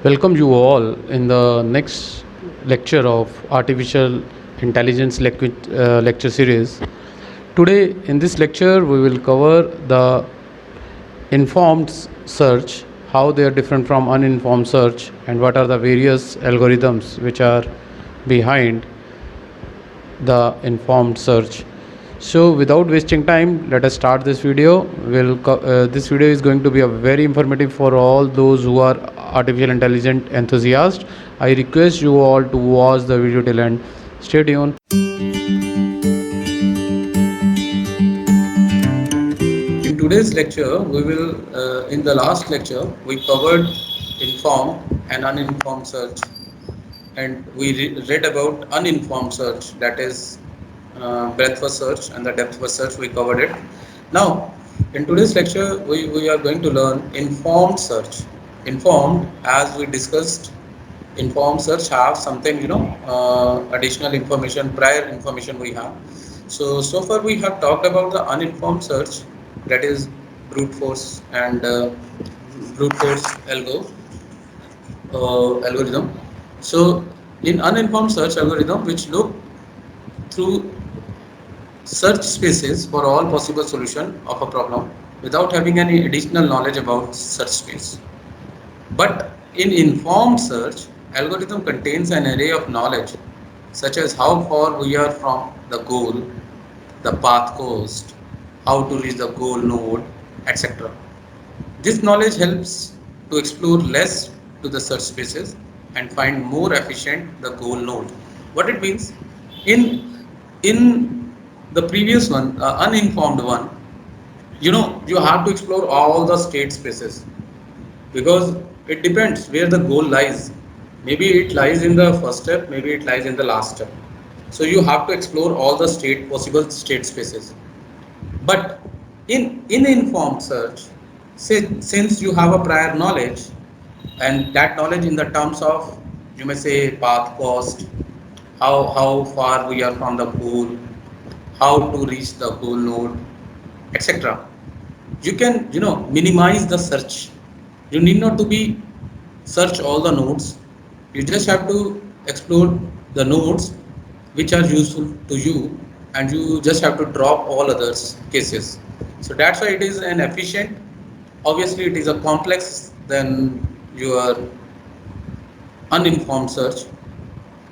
Welcome you all in the next lecture of Artificial Intelligence lecture series. Today, in this lecture, we will cover the informed search, how they are different from uninformed search, and what are the various algorithms which are behind the informed search. So without wasting time, let us start this video. This video is going to be a very informative for all those who are artificial intelligence enthusiasts. I request you all to watch the video till end. Stay tuned. In today's lecture, in the last lecture, we covered informed and uninformed search, and we read about uninformed search, that is breadth first search, and the depth first search. We covered it. Now, in today's lecture, we are going to learn informed search. Informed, as we discussed, informed search have something, additional information, prior information we have. So far we have talked about the uninformed search, that is brute force and brute force algorithm. So in uninformed search algorithm, which look through search spaces for all possible solution of a problem without having any additional knowledge about search space. But in informed search, algorithm contains an array of knowledge such as how far we are from the goal, the path cost, how to reach the goal node, etc. This knowledge helps to explore less to the search spaces and find more efficient the goal node. What it means, in the previous one, uninformed one, you have to explore all the state spaces, because it depends where the goal lies. Maybe it lies in the first step, maybe it lies in the last step. So you have to explore all the possible state spaces. But in informed search, since you have a prior knowledge, and that knowledge in the terms of, you may say, path cost, how far we are from the goal, how to reach the goal node, etc. You can minimize the search. You need not to be search all the nodes. You just have to explore the nodes which are useful to you, and you just have to drop all others cases. So that's why it is an efficient. Obviously it is a complex than your uninformed search.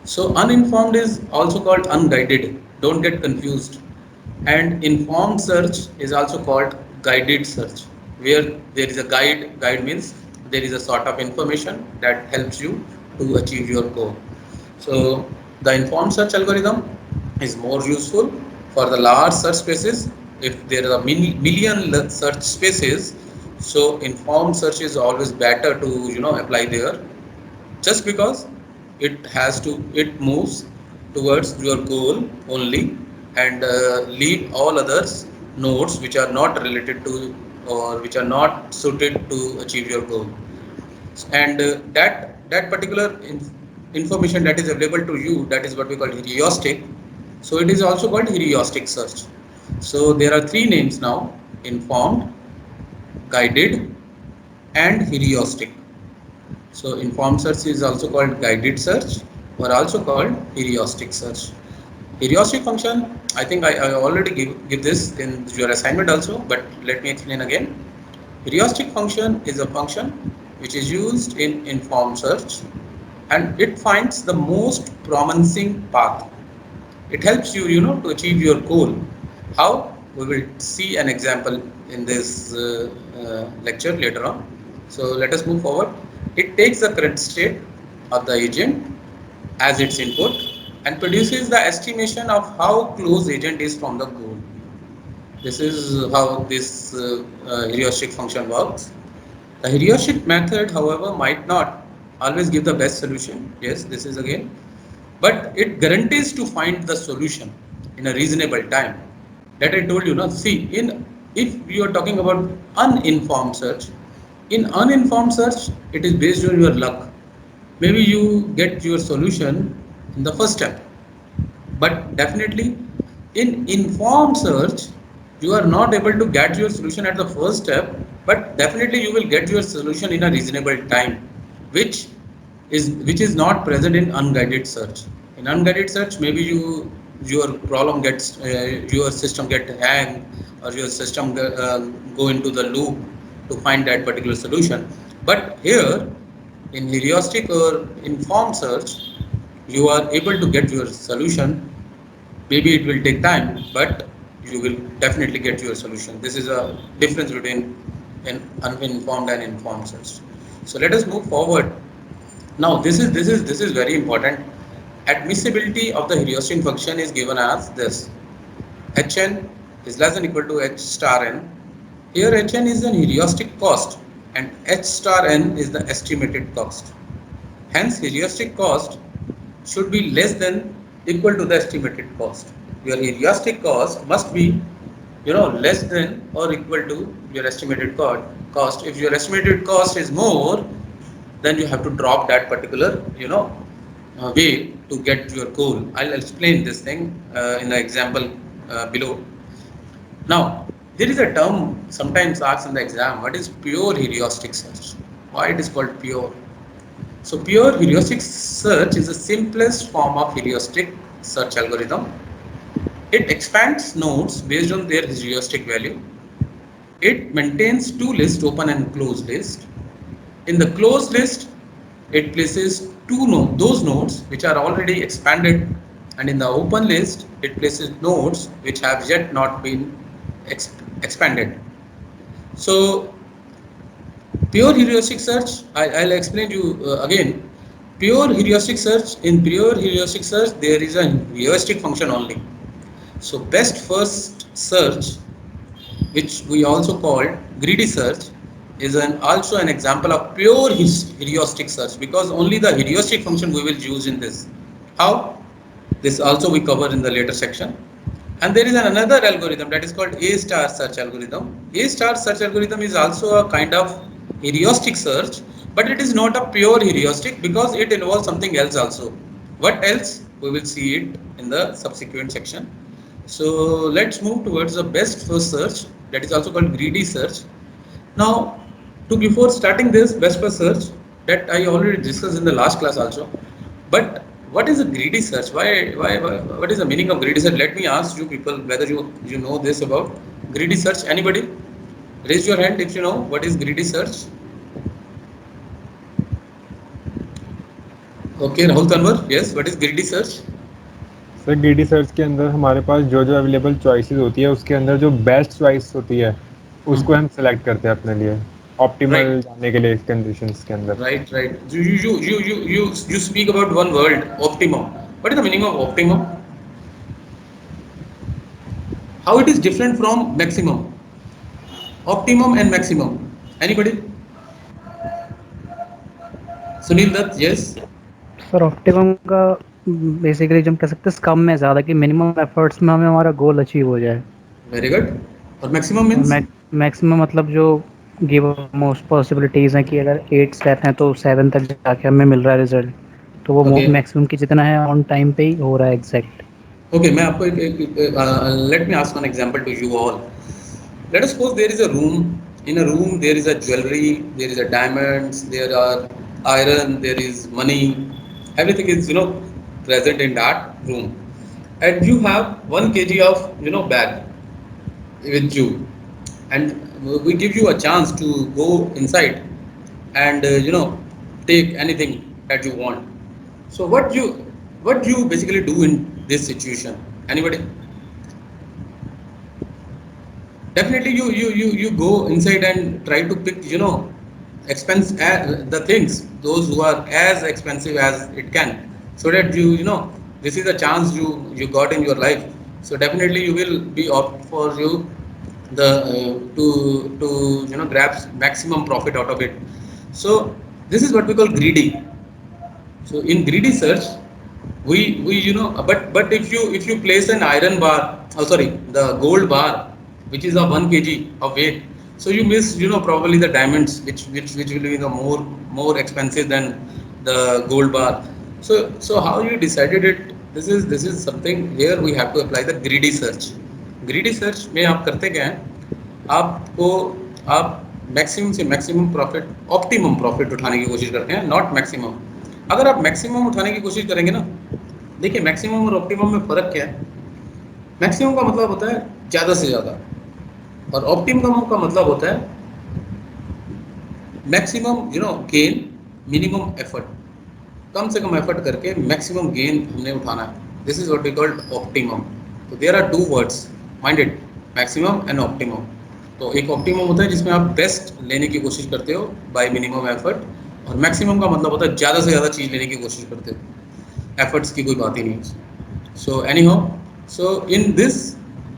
So uninformed is also called unguided. Don't get confused. And informed search is also called guided search, where there is a guide. Guide means there is a sort of information that helps you to achieve your goal. So the informed search algorithm is more useful for the large search spaces. If there are million search spaces, so informed search is always better to apply there, just because it moves towards your goal only, and leave all others nodes which are not related to, or which are not suited to achieve your goal. And that particular information that is available to you, that is what we call heuristic. So it is also called heuristic search. So there are three names now: informed, guided, and heuristic. So informed search is also called guided search, or also called heuristic search. Heuristic function, I think I already give this in your assignment also, but let me explain again. Heuristic function is a function which is used in informed search, and it finds the most promising path. It helps you, to achieve your goal. How? We will see an example in this lecture later on. So let us move forward. It takes the current state of the agent as its input and produces the estimation of how close agent is from the goal. This is how this heuristic function works. The heuristic method, however, might not always give the best solution. Yes, this is again, but it guarantees to find the solution in a reasonable time. That I told you. Now, see, if you are talking about uninformed search, in uninformed search, it is based on your luck. Maybe you get your solution in the first step, but definitely in informed search, you are not able to get your solution at the first step, but definitely you will get your solution in a reasonable time, which is which is not present in unguided search. In unguided search, maybe your problem gets your system get hang, or your system go into the loop to find that particular solution. But here in heuristic or informed search, you are able to get your solution. Maybe it will take time, but you will definitely get your solution. This is a difference between an uninformed and informed search. So let us move forward. Now this is very important. Admissibility of the heuristic function is given as this: Hn is less than equal to H star n. Here Hn is an heuristic cost and H star n is the estimated cost. Hence heuristic cost should be less than equal to the estimated cost. Your heuristic cost must be less than or equal to your estimated cost. If your estimated cost is more, then you have to drop that particular way to get your goal. I'll explain this thing in the example below. Now, there is a term sometimes asked in the exam: what is pure heuristic search? Why it is called pure? So pure heuristic search is the simplest form of heuristic search algorithm. It expands nodes based on their heuristic value. It maintains two lists, open and closed list. In the closed list, it places those nodes which are already expanded, and in the open list, it places nodes which have yet not been expanded. So pure heuristic search, I'll explain to you again. Pure heuristic search, in pure heuristic search, there is a heuristic function only. So best first search, which we also call greedy search, is also an example of pure heuristic search, because only the heuristic function we will use in this. How? This also we cover in the later section. And there is another algorithm that is called A star search algorithm. A star search algorithm is also a kind of heuristic search, but it is not a pure heuristic because it involves something else also. What else? We will see it in the subsequent section. So let's move towards the best first search, that is also called greedy search. Now, before starting this best first search, that I already discussed in the last class also. But what is a greedy search? What is the meaning of greedy search? Let me ask you people whether you know this about greedy search. Anybody? Raise your hand if you know what is greedy search. Okay, Rahul Tanwar. Yes, what is greedy search? Sir greedy search के अंदर हमारे पास जो जो available choices होती है उसके अंदर जो बेस्ट चॉइस होती है Hmm. उसको हम सेलेक्ट करते हैं अपने लिए Right, ऑप्टिमल जाने के लिए कंडीशंस के अंदर. right. You speak about one word, optimum. What is the meaning of optimum? How it is different from maximum? Optimum and maximum. Anybody? Sunil Dutt, yes. Sir optimum का basically जो हम कह सकते हैं कम में ज़्यादा कि मिनिमम एफर्ट्स में हमें हमारा गोल अचीव हो जाए. Very good. और maximum और means? मैक्सिमम मतलब जो गिव मोस्ट पॉसिबिलिटीज़ हैं कि अगर 8 स्टेप हैं तो 7 तक जाके हमें मिल रहा है रिजल्ट, तो वो Okay. मैक्सिमम की जितना है ऑन टाइम पे ही हो रहा है एग्जैक्ट. Okay, मैं आपको let me ask one example to you all. Let us suppose there is a room. In a room, there is a jewelry, there is a diamonds, there are iron, there is money. Everything is present in that room, and you have 1 kg of bag with you, and we give you a chance to go inside and take anything that you want. So what you basically do in this situation? Anybody? Definitely you go inside and try to pick expense the things those who are as expensive as it can, so that this is a chance you got in your life. So definitely you will be opt for you the to grab maximum profit out of it. So this is what we call greedy. So in greedy search, we but if you place an iron bar, oh sorry, the gold bar, which is of 1 kg of weight, so you miss probably the diamonds, which will be the more expensive than the gold bar. So how you decided it? This is something here we have to apply the greedy search. Greedy search में आप करते क्या हैं? आपको आप maximum से maximum profit, optimum profit उठाने की कोशिश करते हैं, नॉट मैक्सिमम. अगर आप मैक्सिमम उठाने की कोशिश करेंगे ना, देखिए मैक्सिमम और ऑप्टिमम में फ़र्क क्या है। मैक्सिमम का मतलब होता है ज़्यादा से ज़्यादा, और ऑप्टिमम का मतलब होता है मैक्सिमम गेन, मिनिमम एफर्ट। कम से कम एफर्ट करके मैक्सिमम गेन हमने उठाना है। This is what we called optimum. तो there are two words, minded, maximum and optimum. तो एक ऑप्टिमम होता है जिसमें आप बेस्ट लेने की कोशिश करते हो बाय मिनिमम एफर्ट, और मैक्सिमम का मतलब होता है ज़्यादा से ज़्यादा चीज़ लेने की कोशिश करते हो, एफर्ट्स की कोई बात ही नहीं है। So any how, so in this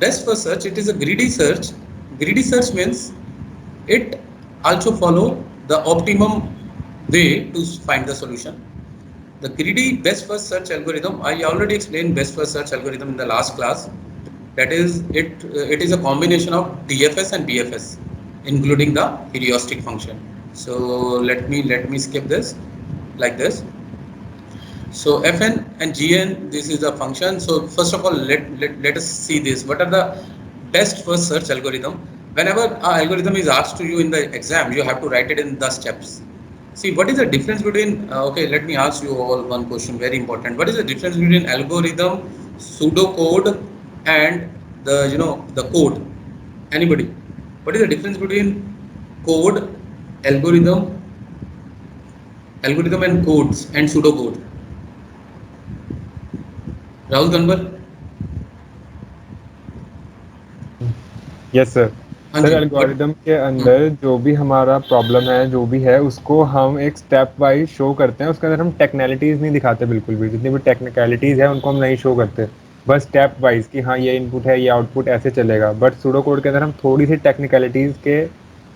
best first search it is a greedy search. Greedy search means it also follow the optimum way to find the solution. The greedy best first search algorithm, I already explained best first search algorithm in the last class. That is, it is a combination of DFS and BFS, including the heuristic function. So let me skip this like this. So Fn and Gn, this is a function. So first of all, let us see this. What are the best first search algorithm? Whenever an algorithm is asked to you in the exam, you have to write it in the steps. See, what is the difference between, okay, let me ask you all one question, very important. What is the difference between algorithm, pseudocode, and the code? Anybody? What is the difference between code, algorithm, algorithm and codes and pseudocode? Rahul Kanwar? Yes sir. हाँ sir ji, but algorithm के अंदर जो भी हमारा problem है जो भी है उसको हम एक स्टेप वाइज शो करते हैं। उसके अंदर हम टेक्निकलिटीज़ नहीं दिखाते, बिल्कुल भी जितनी भी टेक्निकलिटीज़ है उनको हम नहीं शो करते, बस स्टेप वाइज कि हाँ ये इनपुट है ये आउटपुट ऐसे चलेगा। बट सूडो कोड के अंदर हम थोड़ी सी टेक्निकलिटीज़ के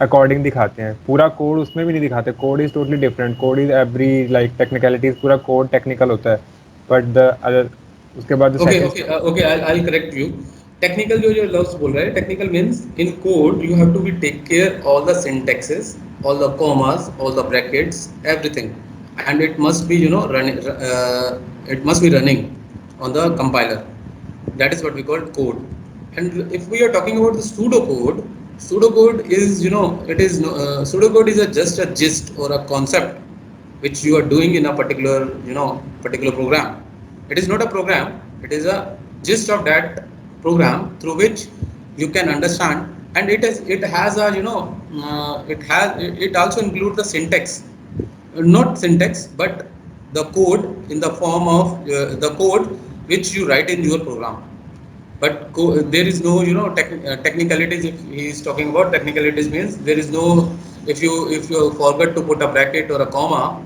अकॉर्डिंग दिखाते हैं, पूरा कोड उसमें भी नहीं दिखाते। Code is totally different, code is every like technicalities, पूरा कोड टेक्निकल होता है। बट द अदर उसके बाद जो okay, सेकंड okay, स्टेप होता okay. I'll correct you. Technical जो लफ्ज बोल रहा है, technical means in code you have to be take care all the syntaxes, all the commas, all the brackets, everything, and it must be running. It must be running on the compiler. That is what we call code. And if we are talking about the pseudocode is it is pseudocode is just a gist or a concept which you are doing in a particular program. It is not a program, it is a gist of that program through which you can understand. And it has a it also includes the syntax, not syntax but the code in the form of the code which you write in your program. But there is no technicalities. If he is talking about technicalities, means there is no, if you forget to put a bracket or a comma,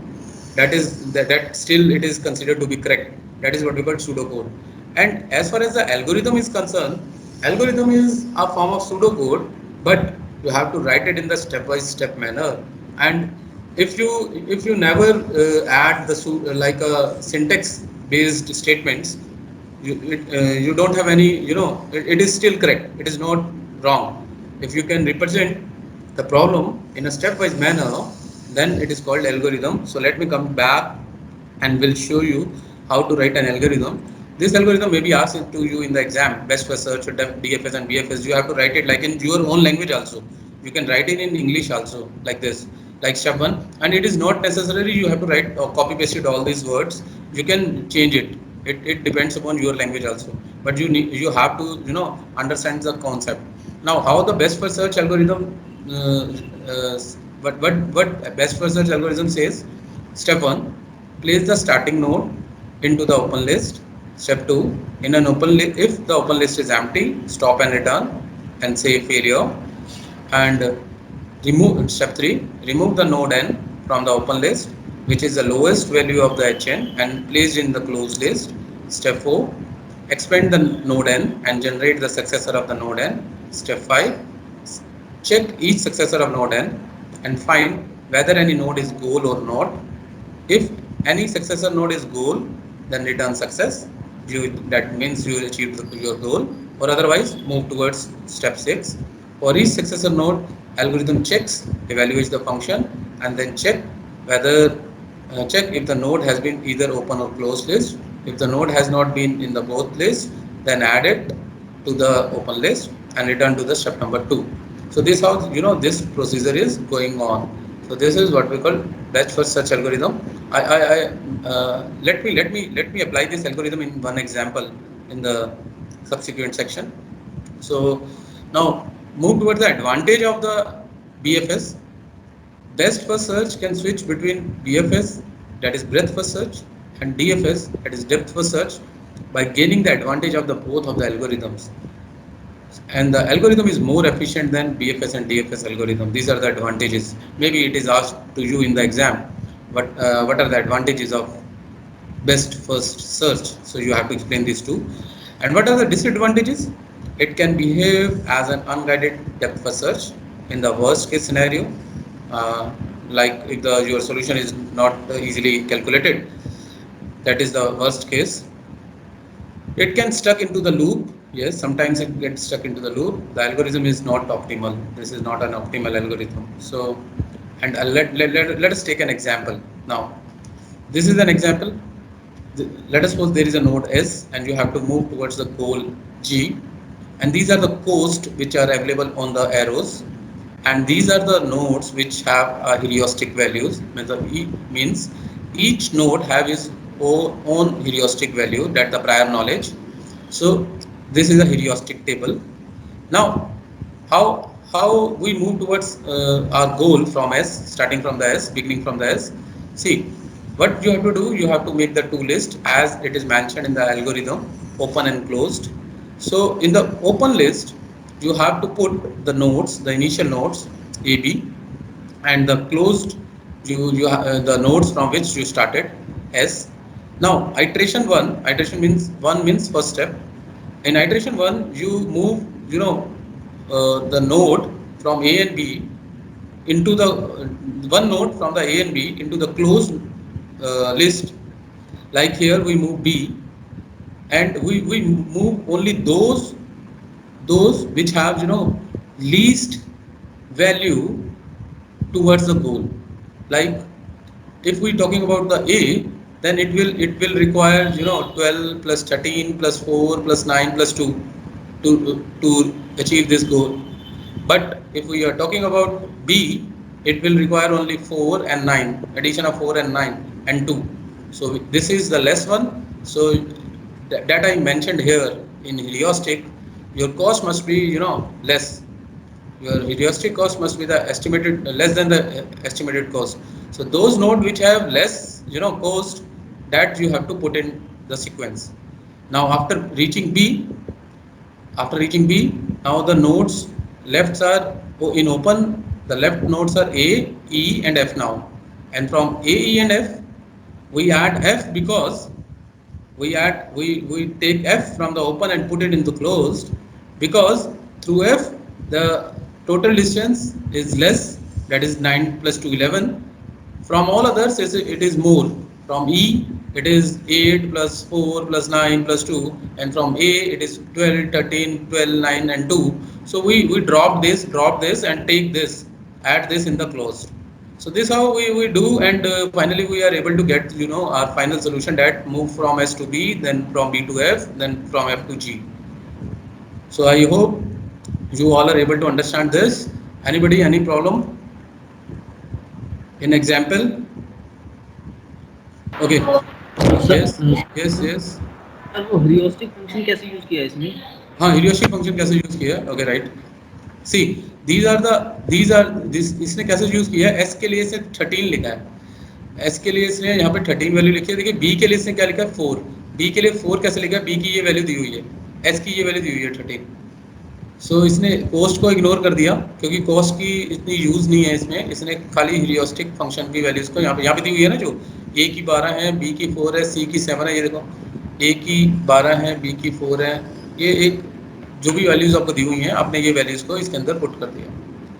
that still it is considered to be correct. That is what we call pseudocode. And as far as the algorithm is concerned, algorithm is a form of pseudocode, but you have to write it in the step by step manner. And if you never add the like a syntax based statements, you don't have any, it is still correct, it is not wrong. If you can represent the problem in a stepwise manner, then it is called algorithm. So let me come back and will show you how to write an algorithm. This algorithm may be asked to you in the exam, best first search, DFS and BFS. You have to write it like in your own language also. You can write it in English also, like this, like step one. And it is not necessarily you have to write or copy paste it all these words. You can change it. It depends upon your language also. But you have to understand the concept. Now, how the best first search algorithm? What best first search algorithm says? Step one, place the starting node into the open list. Step 2, in an if the open list is empty, stop and return and say failure. And remove step 3, remove the node n from the open list, which is the lowest value of the hn, and placed in the closed list. Step 4, expand the node n and generate the successor of the node n. Step 5, check each successor of node n and find whether any node is goal or not. If any successor node is goal, then return success. That means you achieved your goal, or otherwise move towards step 6. For each successor node, algorithm checks, evaluates the function, and then whether check if the node has been either open or closed list. If the node has not been in the both list, then add it to the open list and return to the step number 2. So this how this procedure is going on. So this is what we call best first search algorithm. Let me apply this algorithm in one example in the subsequent section. So now move towards the advantage of the BFS. Best first search can switch between BFS, that is breadth first search, and DFS, that is depth first search, by gaining the advantage of the both of the algorithms. And the algorithm is more efficient than BFS and DFS algorithm. These are the advantages. Maybe it is asked to you in the exam, but what are the advantages of best first search? So you have to explain these two. And what are the disadvantages? It can behave as an unguided depth first search in the worst case scenario, uh, like if the your solution is not easily calculated, that is the worst case. It can stuck into the loop. Yes, sometimes it gets stuck into the loop. The algorithm is not optimal. This is not an optimal algorithm. So, and let us take an example. Now, this is an example. Let us suppose there is a node S and you have to move towards the goal G. And these are the coasts which are available on the arrows. And these are the nodes which have heuristic values. Means each node have its own heuristic value, that the prior knowledge. So this is a heuristic table. Now how we move towards our goal from S, starting from the S, beginning from the S. See, what you have to do, you have to make the two list as it is mentioned in the algorithm, open and closed. So in the open list, you have to put the nodes, the initial nodes AB, and the closed the nodes from which you started S. Now iteration means one means first step. In iteration one, you move the node from A and B into the one node from the A and B into the closed list. Like here we move B, and we move only those which have least value towards the goal. Like if we talking about the A, then it will require 12 plus 13 plus 4 plus 9 plus 2 to achieve this goal. But if we are talking about B, it will require only 4 and 9, addition of 4 and 9 and 2. So this is the less one. So that I mentioned here in heuristic, your cost must be less. Your heuristic cost must be the estimated less than the estimated cost. So those nodes which have less cost, that you have to put in the sequence. Now after reaching B, now the nodes lefts are in open. The left nodes are A, E, and F now. And from A, E, and F, we add F because we take F from the open and put it into closed, because through F the total distance is less, that is 9 plus 2 11. From all others it is more. From E it is 8 plus 4 plus 9 plus 2, and from A it is 12 13 12 9 and 2. So we drop this and take this, add this in the closed. So this how we do, and finally we are able to get our final solution, that move from S to B, then from B to F, then from F to G. So I hope you all are able to understand this. Anybody any problem in example? Okay. Sir Yes, yes, yes. Sir वो heuristic function कैसे use किया है इसमें? हाँ, heuristic function कैसे use किया है? Okay, right. See, these are this इसने कैसे यूज किया है? S के लिए इसने 13 लिखा है. S के लिए इसने यहाँ पे 13 वैल्यू लिखी है. देखिए B के लिए इसने क्या लिखा है? 4. B के लिए 4 कैसे लिखा है? B की ये वैल्यू दी हुई है, S की ये वैल्यू दी हुई है 13. सो इसने कॉस्ट को इग्नोर कर दिया, क्योंकि कॉस्ट की इतनी यूज़ नहीं है इसमें. इसने खाली ह्यूरिस्टिक फंक्शन की वैल्यूज़ को यहाँ पे दी हुई है ना, जो A की 12 है, B की 4 है, C की 7 है. ये देखो A की 12 है, B की 4 है. ये एक जो भी वैल्यूज़ आपको दी हुई हैं, आपने ये वैल्यूज़ को इसके अंदर पुट कर दिया.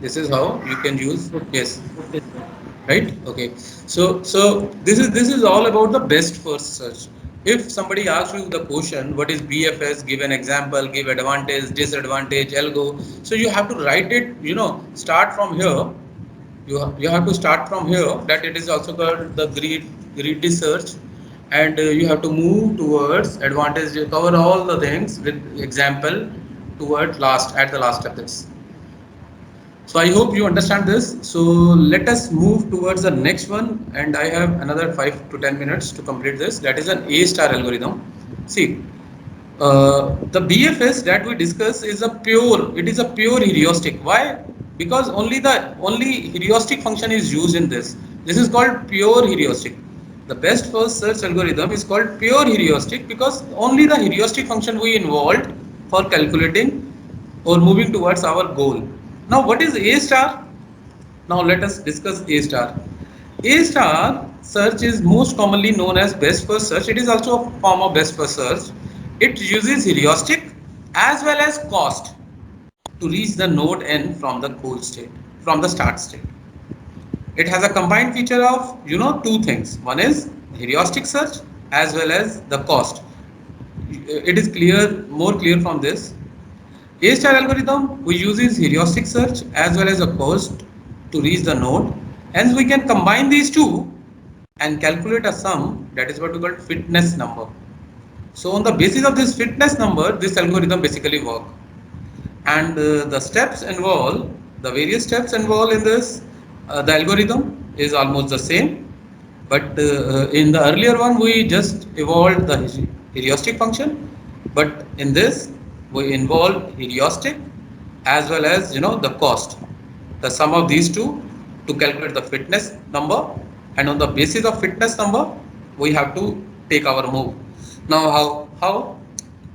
This is how you can use. Yes, okay sir. right? Okay, so this is all about the best first search. If somebody asks you the question what is BFS, give an example, give advantage, disadvantage, algo, so you have to write it, start from here. You have to start from here, that it is also called the greedy search, and you have to move towards advantage. You cover all the things with example toward last, at the last of this. So I hope you understand this. So let us move towards the next one, and I have another 5 to 10 minutes to complete this. That is an A star algorithm. See, the BFS that we discuss is a pure. It is a pure heuristic. Why? Because only heuristic function is used in this. This is called pure heuristic. The best first search algorithm is called pure heuristic because only the heuristic function we involved for calculating or moving towards our goal. Now, what is A star? Now, let us discuss A star. A star search is most commonly known as best first search. It is also a form of best first search. It uses heuristic as well as cost to reach the node n from the goal state, from the start state. It has a combined feature of two things. One is heuristic search as well as the cost. It is more clear from this. A star algorithm we uses heuristic search as well as a cost to reach the node. Hence we can combine these two and calculate a sum, that is what we call fitness number. So on the basis of this fitness number, this algorithm basically work. And the steps involved, the various steps involved in this, the algorithm is almost the same. But in the earlier one, we just evolved the heuristic function. But in this, we involve heuristic as well as the cost, the sum of these two to calculate the fitness number. And on the basis of fitness number, we have to take our move. Now, how?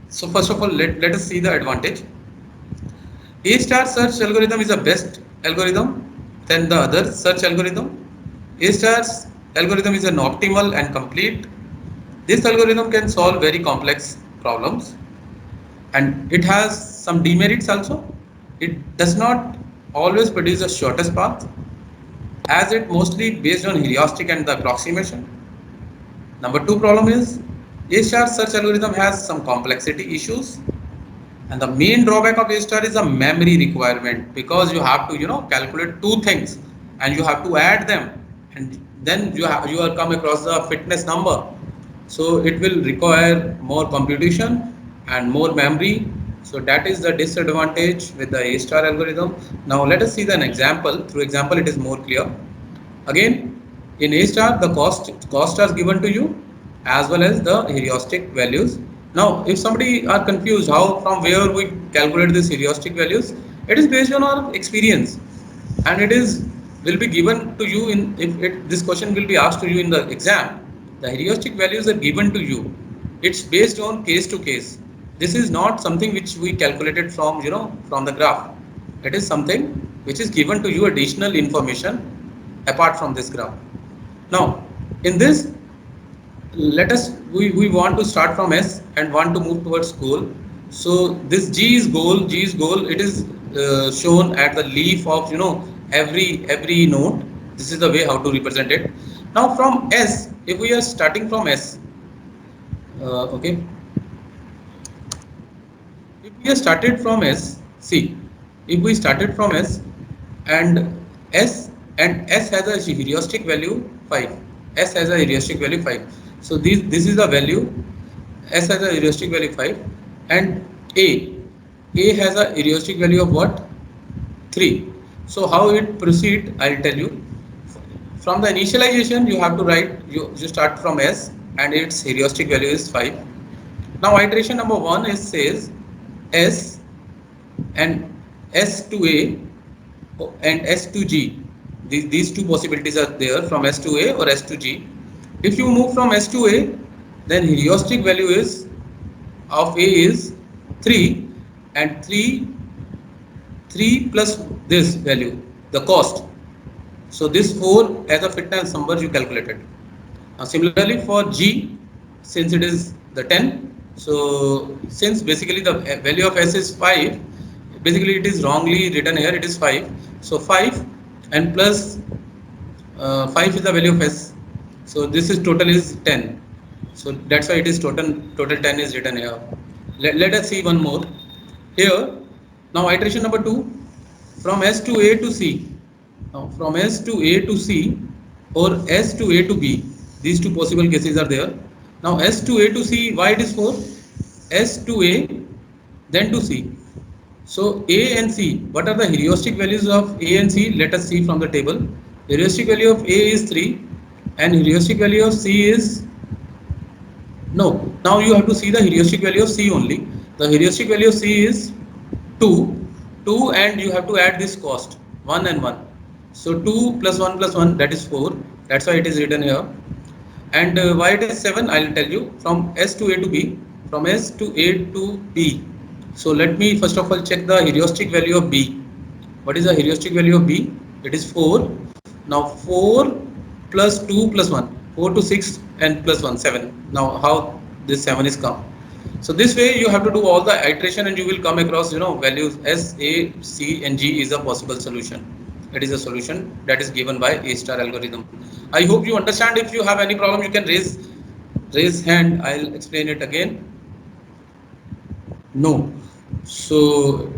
So first of all, let us see the advantage. A star search algorithm is the best algorithm than the other search algorithm. A star's algorithm is an optimal and complete. This algorithm can solve very complex problems, and it has some demerits also. It does not always produce the shortest path, as it mostly based on heuristic and the approximation. Number two problem is A star search algorithm has some complexity issues, and the main drawback of A star is a memory requirement because you have to calculate two things and you have to add them, and then you are come across the fitness number. So it will require more computation and more memory. So that is the disadvantage with the A star algorithm. Now let us see an example. Through example, it is more clear. Again, in A star, the cost are given to you as well as the heuristic values. Now, if somebody are confused how from where we calculate these heuristic values, it is based on our experience, and it is will be given to you in this question will be asked to you in the exam. The heuristic values are given to you. It's based on case to case. This is not something which we calculated from from the graph. It is something which is given to you additional information apart from this graph. Now, in this, let us we want to start from S and want to move towards goal. So this G is goal. It is shown at the leaf of every node. This is the way how to represent it. Now from S, if we are starting from S, okay, if we are started from S, see, if we started from S and S has a heuristic value 5. S has a heuristic value 5. So this is the value. S has a heuristic value 5, and A has a heuristic value of what? 3. So how it proceed? I'll tell you. From the initialization, you have to write. You start from S, and its heuristic value is 5. Now iteration number 1 is says S and S to A and S to G. These two possibilities are there, from S to A or S to G. If you move from S to A, then heuristic value is of A is 3, and 3 plus this value, the cost. So this 4 as a fitness number you calculated. Now similarly for G, since it is the 10, so since basically the value of S is 5, basically it is wrongly written here, it is 5. So 5 and plus 5 is the value of S. So this is total is 10. So that's why it is total 10 is written here. Let us see one more. Here, now iteration number 2, from S to A to C. Now from S to A to C or S to A to B. These two possible cases are there. Now S to A to C, why it is 4? S to A, then to C. So A and C, what are the heuristic values of A and C? Let us see from the table. Heuristic value of A is 3 and heuristic value of C is, no, now you have to see the heuristic value of C only. The heuristic value of C is 2, 2 and you have to add this cost 1 and 1. So 2 plus 1 plus 1, that is 4. That's why it is written here. And why it is 7, I'll tell you. From S to A to B, from S to A to B. So let me first of all check the heuristic value of B. What is the heuristic value of B? It is 4. Now 4 plus 2 plus 1, 4 to 6 and plus 1, 7. Now how this 7 is come? So this way you have to do all the iteration and you will come across, values S, A, C and G is a possible solution. It is a solution that is given by A star algorithm. I hope you understand. If you have any problem, you can raise hand. I'll explain it again. No. So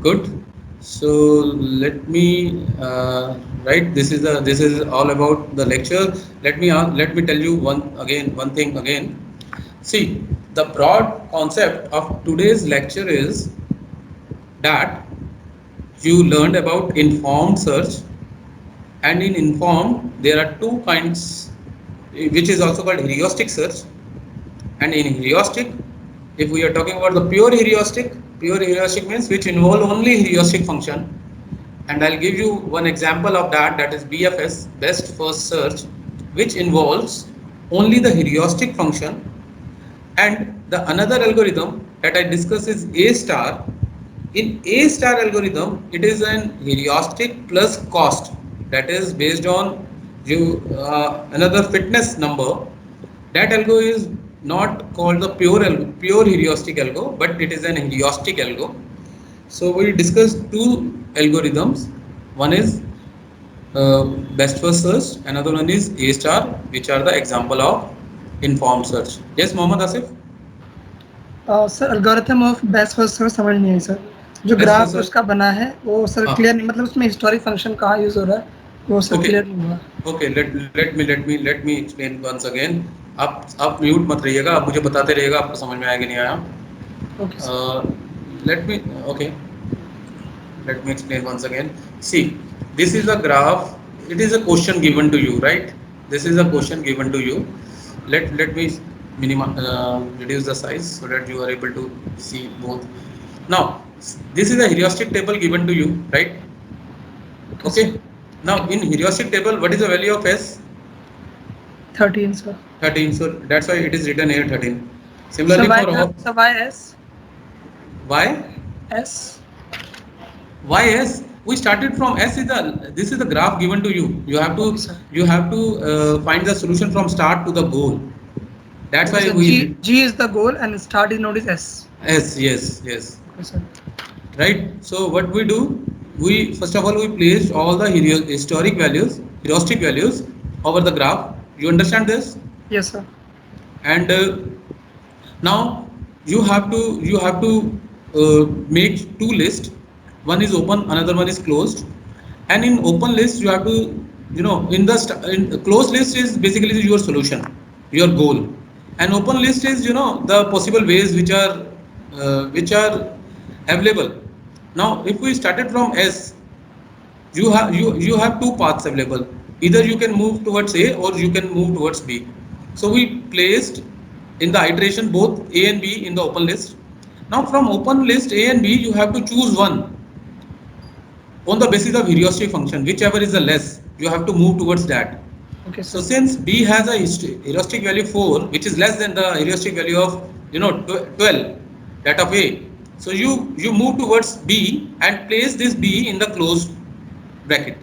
good. So let me write. This is all about the lecture. Let me tell you one thing again. See, the broad concept of today's lecture is that you learned about informed search, and in informed there are two kinds, which is also called heuristic search. And in heuristic, if we are talking about the pure heuristic means which involve only heuristic function. And I'll give you one example of that, that is BFS, best first search, which involves only the heuristic function. And the another algorithm that I discuss is A star. In A star algorithm, it is an heuristic plus cost, that is based on another fitness number. That algo is not called the pure heuristic algo, but it is an heuristic algo. So we discussed two algorithms. One is best first search, another one is A star, which are the example of informed search. Yes, Mohammad Asif? Sir algorithm of best first search समझ नहीं आई sir, जो Best graph first search? उसका बना है वो sir हाँ। Clear नहीं, मतलब उसमें हिस्टोरिक फंक्शन कहाँ यूज हो रहा है वो सर Okay. क्लियर नहीं हुआ. Okay, let me explain once again. आप म्यूट मत रहिएगा, आप मुझे बताते रहिएगा आपको समझ में आया कि नहीं आया. Okay sir. Let me explain once again. See, this is a graph. It is a question given to you, right? This is a question given to you. Let me reduce the size so that you are able to see both. Now, this is a heuristic table given to you, right? Okay. Now, in heuristic table, what is the value of S? 13 sir. 13. So that's why it is written here 13. Similarly for all. So why S? Y? S. Why S? We started from S. This is the graph given to you. You have to sir. find the solution from start to the goal. That's why So G is the goal and start is known as S. S. Yes. Okay sir. Right. So what we do? We first of all we placed all the heuristic values over the graph. You understand this? Yes sir. And now you have to make two lists. One is open, another one is closed. And in open list you have to, in the closed list is basically your solution, your goal. And open list is the possible ways which are available. Now if we started from S, you have two paths available. Either you can move towards A or you can move towards B. So we placed in the iteration both A and B in the open list. Now from open list A and B, you have to choose one on the basis of heuristic function, whichever is the less, you have to move towards that. Okay So sir. since B has a heuristic value 4, which is less than the heuristic value of 12, that of A. So you move towards B and place this B in the closed bracket.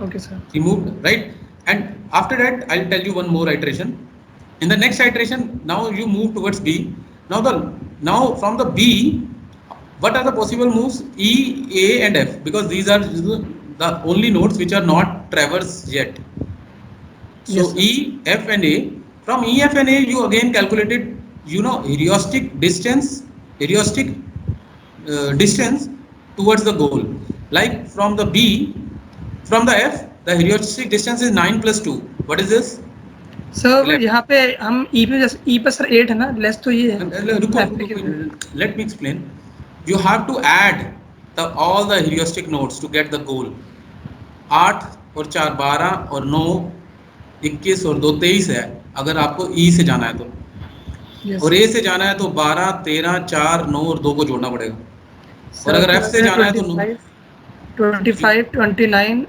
Okay sir. Removed, right? And after that, I'll tell you one more iteration. In the next iteration, now you move towards B. Now from the B, what are the possible moves? E, A, and F, because these are the only nodes which are not traversed yet. So Yes, sir. E, F, and A. From E, F, and A, you again calculated, heuristic distance towards the goal. Like from the B, from the F, the heuristic distance is 9 plus 2. What is this? Sir यहाँ पे हम E पे जैसे E पे sir 8 है ना, less तो ये है. Let me explain. You have to add all the heuristic nodes to get the goal. 8 और 4 12 और 9 21 और 2 23 है अगर आपको E से जाना है तो, Yes. और A से जाना है तो 12 13 4 9 और 2 को जोड़ना पड़ेगा, Sir, और अगर F से जाना है तो 25, 29,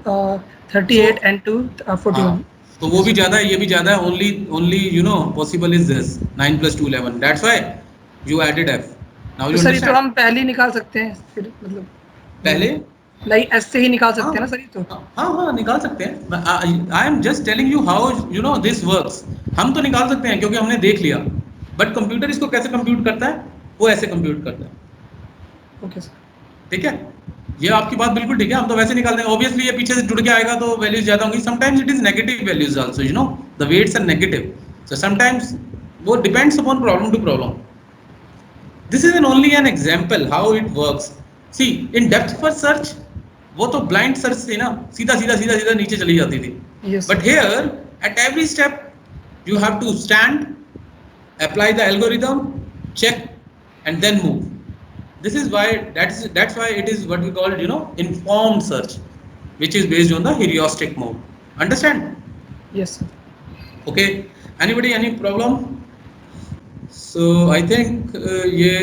38 and 2, 41. हाँ, तो वो भी ज़्यादा है, ये भी ज़्यादा है. only you know possible is this 9 plus 2 11. That's why you added F. Now तो you सर ये तो understand. हम पहले ही निकाल सकते हैं फिर मतलब पहले लाइक एस से ही निकाल सकते हैं ना सर ये तो. हाँ निकाल सकते हैं. I am just telling you how you know this works. हम तो निकाल सकते हैं क्योंकि हमने देख लिया, बट कंप्यूटर इसको कैसे कंप्यूट करता है, वो ऐसे कंप्यूट करता है. Okay sir. ठीक है, ये आपकी बात बिल्कुल ठीक है. हम तो वैसे निकालते हैं, ऑब्वियसली ये पीछे से जुड़ के आएगा तो वैल्यूज ज्यादा होंगी. Sometimes it is negative values also, you know the weights are negative, so sometimes वो depends upon problem to problem. This is an only an example how it works. See in depth first search वो तो blind search थी ना, सीधा सीधा सीधा सीधा नीचे चली जाती थी. Yes. But here at every step you have to stand, apply the algorithm, check and then move. This is why that's why it is what we call, you know, informed search, which is based on the heuristic mode. Understand? Yes sir. Okay, anybody any problem? So I think ये